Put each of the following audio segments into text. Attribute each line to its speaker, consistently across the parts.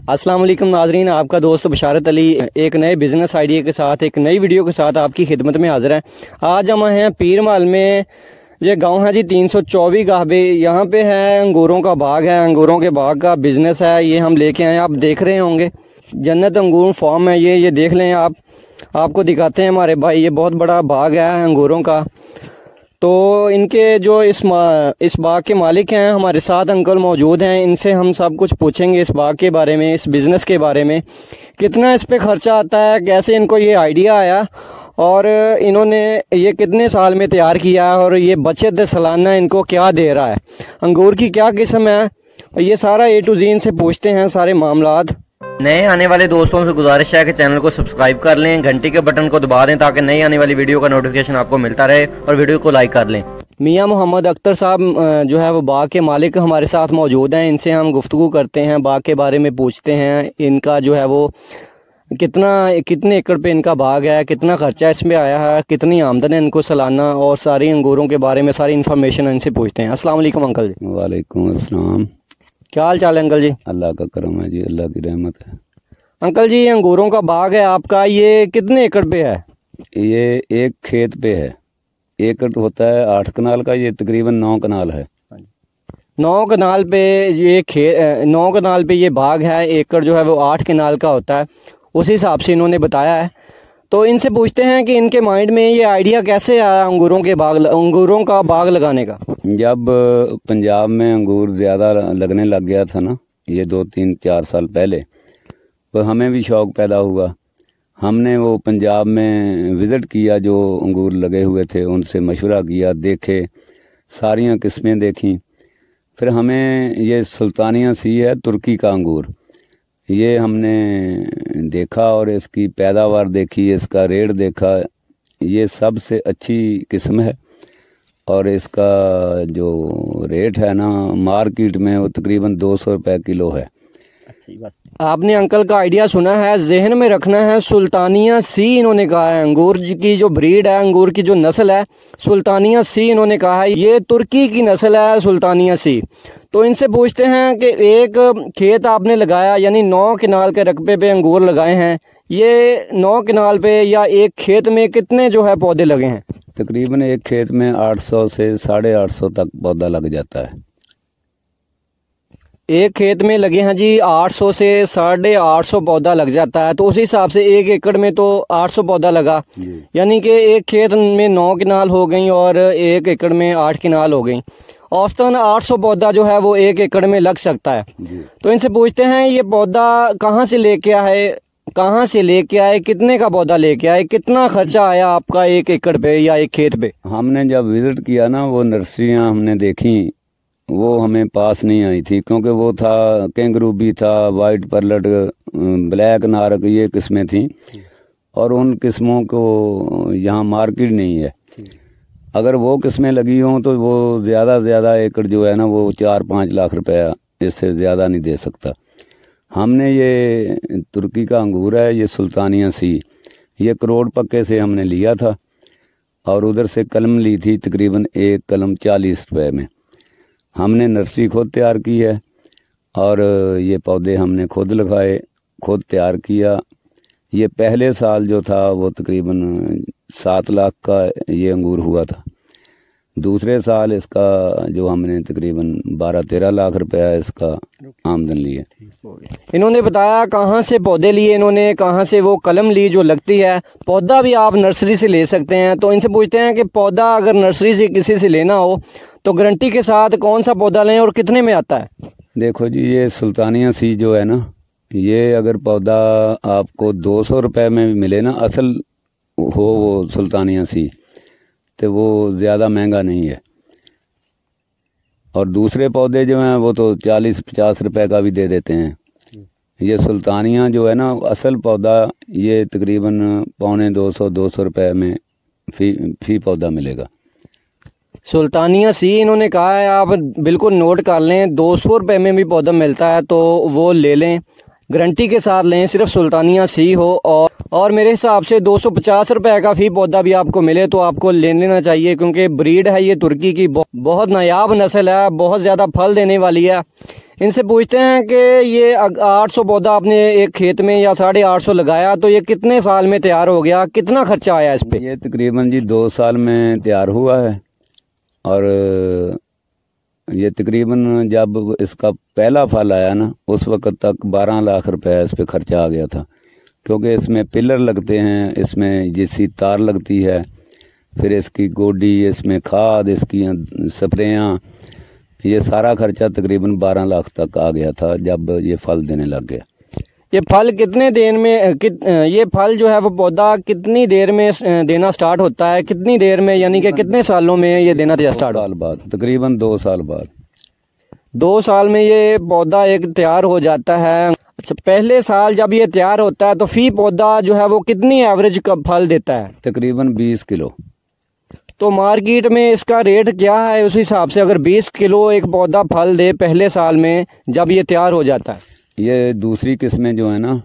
Speaker 1: अस्सलाम वालेकुम नाजरीन, आपका दोस्त बशारत अली एक नए बिज़नेस आइडिया के साथ एक नई वीडियो के साथ आपकी खिदमत में हाज़िर है। आज हम हैं पीर महल में, ये गांव है जी 324 गाहबे। यहाँ पे है अंगूरों का बाग है, अंगूरों के बाग का बिज़नेस है, ये हम लेके आए। आप देख रहे होंगे जन्नत अंगूर फार्म है ये देख लें आप, आपको दिखाते हैं हमारे भाई। ये बहुत बड़ा बाग है अंगूरों का। तो इनके जो इस बाग के मालिक हैं हमारे साथ अंकल मौजूद हैं, इनसे हम सब कुछ पूछेंगे इस बाग के बारे में, इस बिज़नेस के बारे में, कितना इस पे ख़र्चा आता है, कैसे इनको ये आइडिया आया और इन्होंने ये कितने साल में तैयार किया है और ये बचत सालाना इनको क्या दे रहा है, अंगूर की क्या किस्म है, ये सारा A to Z इनसे पूछते हैं सारे मामलात। नए आने वाले दोस्तों से गुजारिश है कि चैनल को सब्सक्राइब कर लें, घंटी के बटन को दबा दें ताकि नई आने वाली वीडियो का नोटिफिकेशन आपको मिलता रहे और वीडियो को लाइक कर लें। मियां मोहम्मद अख्तर साहब जो है वो बाग के मालिक हमारे साथ मौजूद हैं, इनसे हम गुफ्तगू करते हैं, बाग के बारे में पूछते हैं, इनका जो है वो कितने एकड़ पे इनका बाग है, कितना खर्चा इसमें आया है, कितनी आमदन है इनको सालाना, और सारी अंगूरों के बारे में सारी इन्फॉर्मेशन इनसे पूछते हैं। अस्सलाम वालेकुम अंकल जी।
Speaker 2: वालेकुम अस्सलाम।
Speaker 1: क्या हाल चाल है अंकल जी?
Speaker 2: अल्लाह का करम है जी, अल्लाह की रहमत है।
Speaker 1: अंकल जी, अंगूरों का बाग है आपका, ये कितने एकड़ पे है?
Speaker 2: ये एक खेत पे है, एकड़ होता है 8 कनाल का, ये तकरीबन 9 कनाल है।
Speaker 1: 9 कनाल पे ये 9 कनाल पे ये बाग है, एकड़ जो है वो 8 कनाल का होता है, उस हिसाब से इन्होंने बताया है। तो इनसे पूछते हैं कि इनके माइंड में ये आइडिया कैसे आया अंगूरों का बाग लगाने का।
Speaker 2: जब पंजाब में अंगूर ज़्यादा लगने लग गया था ना, ये 2-3-4 साल पहले, तो हमें भी शौक़ पैदा हुआ। हमने वो पंजाब में विज़िट किया, जो अंगूर लगे हुए थे उनसे मशवरा किया, देखे, सारियां किस्में देखी। फिर हमें ये सुल्तानिया सी है तुर्की का अंगूर, ये हमने देखा और इसकी पैदावार देखी, इसका रेट देखा, ये सबसे अच्छी किस्म है और इसका जो रेट है ना मार्केट में वो तकरीबन 200 रुपये किलो है।
Speaker 1: आपने अंकल का आइडिया सुना है, जहन में रखना है, सुल्तानिया सी इन्होंने कहा है, अंगूर की जो ब्रीड है, अंगूर की जो नस्ल है सुल्तानिया सी इन्होंने कहा है, ये तुर्की की नस्ल है सुल्तानिया सी। तो इनसे पूछते हैं कि एक खेत आपने लगाया, यानी 9 कनाल के रकबे पे अंगूर लगाए हैं, ये 9 कनाल पे या एक खेत में कितने जो है पौधे लगे हैं?
Speaker 2: तकरीबन एक खेत में 800 से 850 तक पौधा लग जाता है।
Speaker 1: एक खेत में लगे हैं जी 800 से 850 पौधा लग जाता है, तो उस हिसाब से एक एकड़ में तो 800 पौधा लगा, यानी कि एक खेत में 9 कनाल हो गई और एक एकड़ में 8 कनाल हो गई, औसतन 800 पौधा जो है वो एक एकड़ में लग सकता है। तो इनसे पूछते हैं ये पौधा कहाँ से लेके आए, कितने का पौधा लेके आए, कितना खर्चा आया आपका एक एकड़ पे या एक खेत पे?
Speaker 2: हमने जब विज़िट किया ना, वो नर्सरियाँ हमने देखी, वो हमें पास नहीं आई थी, क्योंकि वो था कैंगरू भी था, वाइट परलट, ब्लैक नारक, ये किस्में थीं और उन किस्मों को यहाँ मार्केट नहीं है। अगर वो किस्में लगी हों तो वो ज़्यादा से ज़्यादा एकड़ जो है ना वो 4-5 लाख रुपया, इससे ज़्यादा नहीं दे सकता। हमने ये तुर्की का अंगूर है, ये सुल्तानिया सी, ये करोड़ पक्के से हमने लिया था और उधर से कलम ली थी, तकरीबन एक कलम 40 रुपये में। हमने नर्सरी खुद तैयार की है और ये पौधे हमने खुद लगाए, खुद तैयार किया। ये पहले साल जो था वो तकरीबन 7 लाख का ये अंगूर हुआ था, दूसरे साल इसका जो हमने तकरीबन 12-13 लाख रुपया इसका आमदन लिए।
Speaker 1: इन्होंने बताया कहाँ से पौधे लिए, इन्होंने कहाँ से वो कलम ली जो लगती है, पौधा भी आप नर्सरी से ले सकते हैं। तो इनसे पूछते हैं कि पौधा अगर नर्सरी से किसी से लेना हो तो गारंटी के साथ कौन सा पौधा लें और कितने में आता है?
Speaker 2: देखो जी, ये सुल्तानिया सी जो है ना, ये अगर पौधा आपको 200 रुपये में भी मिले ना, असल हो वो सुल्तानिया सी, तो वो ज़्यादा महंगा नहीं है। और दूसरे पौधे जो हैं वो तो 40-50 रुपये का भी दे देते हैं। ये सुल्तानिया जो है ना असल पौधा, ये तकरीबन 250-200 रुपये में फी पौधा मिलेगा।
Speaker 1: सुल्तानिया सी इन्होंने कहा है, आप बिल्कुल नोट कर लें, 200 रुपये में भी पौधा मिलता है तो वो ले लें, गारंटी के साथ लें, सिर्फ सुल्तानिया सी हो। और मेरे हिसाब से 250 रुपये का फी पौधा भी आपको मिले तो आपको ले लेना चाहिए, क्योंकि ब्रीड है ये तुर्की की, बहुत नायाब नस्ल है, बहुत ज़्यादा फल देने वाली है। इनसे पूछते हैं कि ये 800 पौधा आपने एक खेत में या 850 लगाया, तो ये कितने साल में तैयार हो गया, कितना खर्चा आया इस पे?
Speaker 2: ये तकरीबन जी 2 साल में तैयार हुआ है। और ये तकरीबन जब इसका पहला फल आया ना, उस वक़्त तक 12 लाख रुपए इस पे खर्चा आ गया था, क्योंकि इसमें पिलर लगते हैं, इसमें जिसी तार लगती है, फिर इसकी गोडी, इसमें खाद, इसकी स्प्रेयाँ, ये सारा खर्चा तकरीबन 12 लाख तक आ गया था जब ये फल देने लग गया।
Speaker 1: ये फल कितने दिन में ये फल जो है वो पौधा कितनी देर में देना स्टार्ट होता है, कितनी देर में, यानी कि कितने सालों में ये देना स्टार्ट?
Speaker 2: 2 साल बाद, तकरीबन 2 साल बाद।
Speaker 1: 2 साल में ये पौधा एक तैयार हो जाता है। अच्छा, पहले साल जब ये तैयार होता है तो फी पौधा जो है वो कितनी एवरेज का फल देता है?
Speaker 2: तकरीबन 20 किलो।
Speaker 1: तो मार्केट में इसका रेट क्या है उस हिसाब से, अगर 20 किलो एक पौधा फल दे पहले साल में जब ये तैयार हो जाता है?
Speaker 2: ये दूसरी किस्में जो है ना,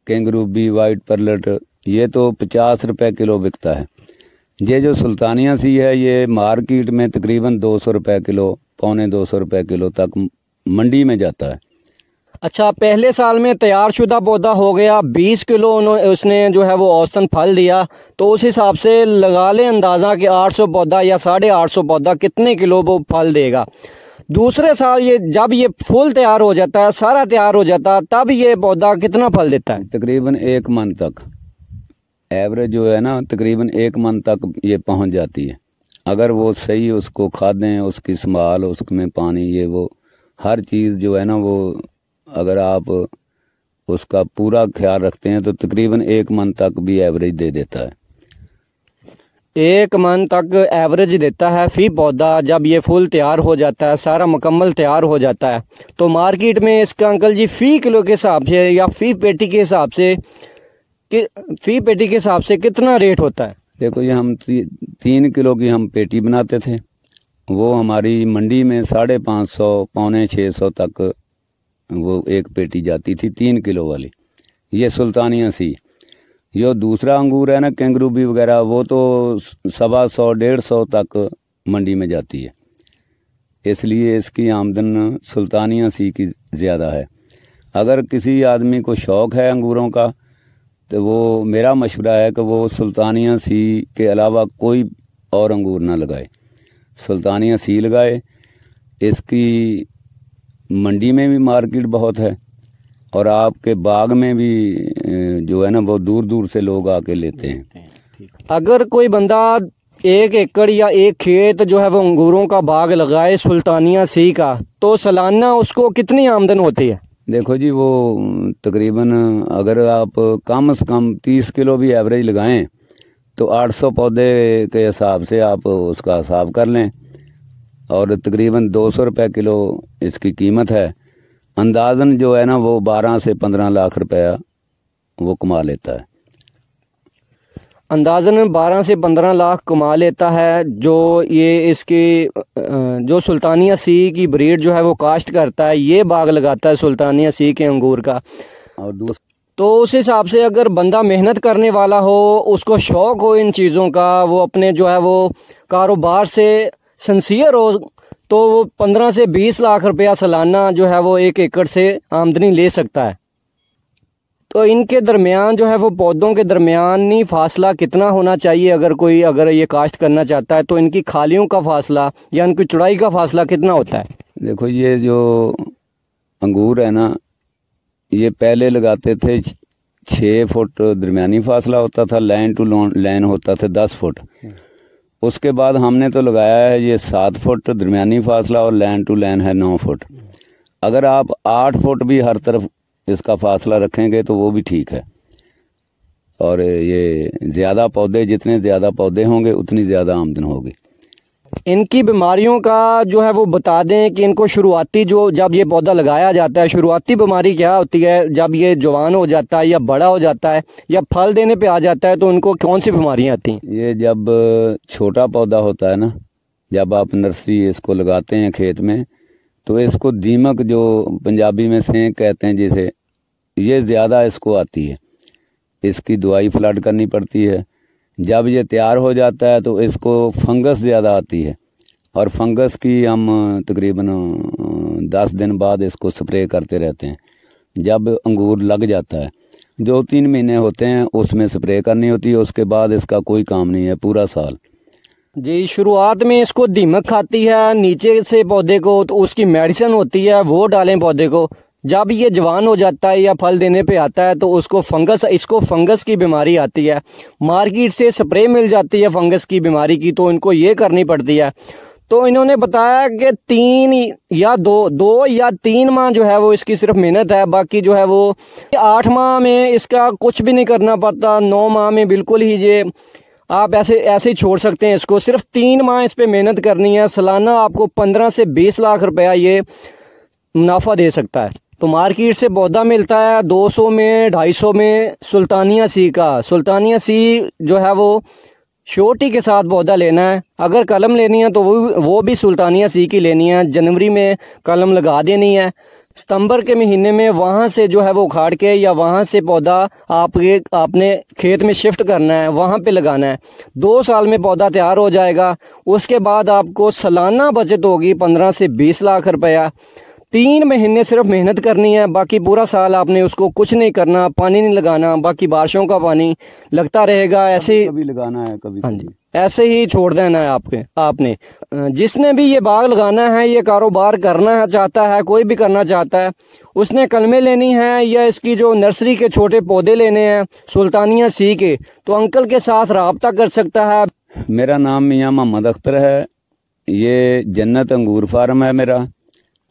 Speaker 2: कैंगरूबी, वाइट परलट, ये तो 50 रुपए किलो बिकता है। ये जो सुल्तानिया सी है, ये मार्केट में तकरीबन 200 रुपए किलो, 250 रुपए किलो तक मंडी में जाता है।
Speaker 1: अच्छा, पहले साल में तैयारशुदा पौधा हो गया, 20 किलो उसने जो है वो औसतन फल दिया, तो उस हिसाब से लगा लें अंदाज़ा कि 800 पौधा या 850 पौधा कितने किलो वो फल देगा। दूसरे साल ये जब ये फुल तैयार हो जाता है, सारा तैयार हो जाता है, तब ये पौधा कितना फल देता है?
Speaker 2: तकरीबन 1 मन तक एवरेज जो है ना, तकरीबन 1 मन तक ये पहुंच जाती है। अगर वो सही उसको खादें, उसकी संभाल, उसमें पानी, ये वो हर चीज़ जो है ना, वो अगर आप उसका पूरा ख्याल रखते हैं तो तकरीबन 1 मन तक भी एवरेज दे देता है।
Speaker 1: 1 मन तक एवरेज देता है फी पौधा। जब ये फुल तैयार हो जाता है, सारा मुकम्मल तैयार हो जाता है, तो मार्केट में इसका अंकल जी फ़ी किलो के हिसाब से या फ़ी पेटी के हिसाब से कितना रेट होता है?
Speaker 2: देखो, ये हम 3 किलो की हम पेटी बनाते थे, वो हमारी मंडी में 550, 550 तक वो एक पेटी जाती थी 3 किलो वाली। ये सुल्तानिया सी। जो दूसरा अंगूर है ना, कैंगरूबी वगैरह, वो तो 125, 150 तक मंडी में जाती है। इसलिए इसकी आमदन सुल्तानिया सी की ज़्यादा है। अगर किसी आदमी को शौक़ है अंगूरों का, तो वो, मेरा मशवरा है कि वो सुल्तानिया सी के अलावा कोई और अंगूर ना लगाए, सुल्तानिया सी लगाए। इसकी मंडी में भी मार्केट बहुत है, और आपके बाग में भी जो है ना, बहुत दूर दूर से लोग आके लेते हैं।
Speaker 1: अगर कोई बंदा 1 एकड़ या 1 खेत जो है वो अंगूरों का बाग लगाए सुल्तानिया सी का, तो सालाना उसको कितनी आमदन होती है?
Speaker 2: देखो जी, वो तकरीबन अगर आप कम से कम 30 किलो भी एवरेज लगाएं तो 800 पौधे के हिसाब से आप उसका हिसाब कर लें, और तकरीबन 200 रुपये किलो इसकी कीमत है। अंदाज़न जो है ना, वो 12 से 15 लाख रुपया वो कमा लेता है।
Speaker 1: अंदाज़न 12 से 15 लाख कमा लेता है। जो ये इसकी जो सुल्तानिया सी की ब्रीड जो है वो काश्त करता है, ये बाग लगाता है सुल्तानिया सी के अंगूर का, और तो उस हिसाब से अगर बंदा मेहनत करने वाला हो, उसको शौक़ हो इन चीज़ों का, वो अपने जो है वो कारोबार से सिंसियर हो, तो वो 15 से 20 लाख रुपया सालाना जो है वो 1 एकड़ से आमदनी ले सकता है। तो इनके दरमियान जो है वो पौधों के दरमियानी फासला कितना होना चाहिए? अगर ये काश्त करना चाहता है तो इनकी खालियों का फासला या इनकी चौड़ाई का फासला कितना होता है?
Speaker 2: देखो, ये जो अंगूर है ना, ये पहले लगाते थे 6 फुट दरमियानी फासला होता था, लाइन टू लाइन होता था 10 फुट। उसके बाद हमने तो लगाया है ये 7 फुट दरमियानी फासला, और लाइन टू लाइन है 9 फुट। अगर आप 8 फुट भी हर तरफ इसका फासला रखेंगे तो वो भी ठीक है। और ये ज़्यादा पौधे, जितने ज़्यादा पौधे होंगे उतनी ज़्यादा आमदन होगी।
Speaker 1: इनकी बीमारियों का जो है वो बता दें कि इनको शुरुआती जब ये पौधा लगाया जाता है, शुरुआती बीमारी क्या होती है? जब ये जवान हो जाता है या बड़ा हो जाता है या फल देने पे आ जाता है, तो उनको कौन सी बीमारियां आती हैं?
Speaker 2: ये जब छोटा पौधा होता है ना, जब आप नर्सरी इसको लगाते हैं खेत में, तो इसको दीमक, जो पंजाबी में सेंक कहते हैं जिसे, ये ज़्यादा इसको आती है। इसकी दवाई फ्लड करनी पड़ती है। जब ये तैयार हो जाता है तो इसको फंगस ज़्यादा आती है, और फंगस की हम तकरीबन 10 दिन बाद इसको स्प्रे करते रहते हैं। जब अंगूर लग जाता है 2-3 महीने होते हैं उसमें स्प्रे करनी होती है, उसके बाद इसका कोई काम नहीं है पूरा साल।
Speaker 1: जी, शुरुआत में इसको दीमक खाती है नीचे से पौधे को, तो उसकी मेडिसिन होती है वो डालें पौधे को। जब ये जवान हो जाता है या फल देने पे आता है तो इसको फंगस की बीमारी आती है। मार्केट से स्प्रे मिल जाती है फंगस की बीमारी की, तो इनको ये करनी पड़ती है। तो इन्होंने बताया कि 2 या 3 माह जो है वो इसकी सिर्फ मेहनत है, बाकी जो है वो 8 माह में इसका कुछ भी नहीं करना पड़ता। 9 माह में बिल्कुल ही ये आप ऐसे ही छोड़ सकते हैं इसको। सिर्फ 3 माह इस पर मेहनत करनी है। सालाना आपको 15 से 20 लाख रुपया ये मुनाफा दे सकता है। तो मार्केट से पौधा मिलता है 200 में 250 में सुल्तानिया सी का। सुल्तानिया सी जो है वो छोटी के साथ पौधा लेना है। अगर कलम लेनी है तो वो भी सुल्तानिया सी की लेनी है। जनवरी में कलम लगा देनी है, सितंबर के महीने में वहाँ से जो है वो उखाड़ के या वहाँ से पौधा आपने खेत में शिफ्ट करना है, वहाँ पे लगाना है। 2 साल में पौधा तैयार हो जाएगा। उसके बाद आपको सालाना बचत होगी 15 से 20 लाख रुपया। 3 महीने सिर्फ मेहनत करनी है, बाकी पूरा साल आपने उसको कुछ नहीं करना, पानी नहीं लगाना, बाकी बारिशों का पानी लगता रहेगा। ऐसे ही
Speaker 2: कभी लगाना है, कभी
Speaker 1: हाँ जी, ऐसे ही छोड़ देना है आपने। जिसने भी ये बाग लगाना है, ये कारोबार करना चाहता है, कोई भी करना चाहता है, उसने कलमें लेनी है या इसकी जो नर्सरी के छोटे पौधे लेने हैं सुल्तानिया सी के, तो अंकल के साथ रब्ता कर सकता है।
Speaker 2: मेरा नाम मियाँ मोहम्मद अख्तर है। ये जन्नत अंगूर फार्म है मेरा।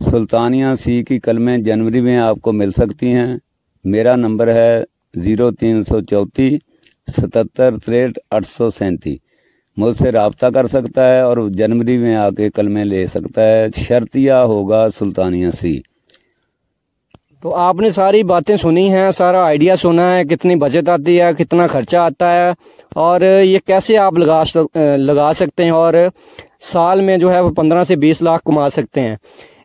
Speaker 2: सुल्तानिया सी की कलमें जनवरी में आपको मिल सकती हैं। मेरा नंबर है 0334 77 63 837। मुझसे रब्ता कर सकता है और जनवरी में आके कलमें ले सकता है। शर्तिया होगा सुल्तानिया सी।
Speaker 1: तो आपने सारी बातें सुनी हैं, सारा आइडिया सुना है, कितनी बचत आती है, कितना खर्चा आता है और ये कैसे आप लगा सकते हैं और साल में जो है वो 15 से 20 लाख कमा सकते हैं।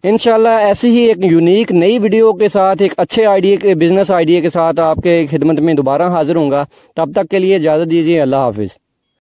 Speaker 1: इंशाल्लाह ऐसी ही एक यूनिक नई वीडियो के साथ, एक अच्छे बिजनेस आइडिया के साथ आपके खिदमत में दोबारा हाजिर होऊंगा। तब तक के लिए इजाज़त दीजिए। अल्लाह हाफिज़।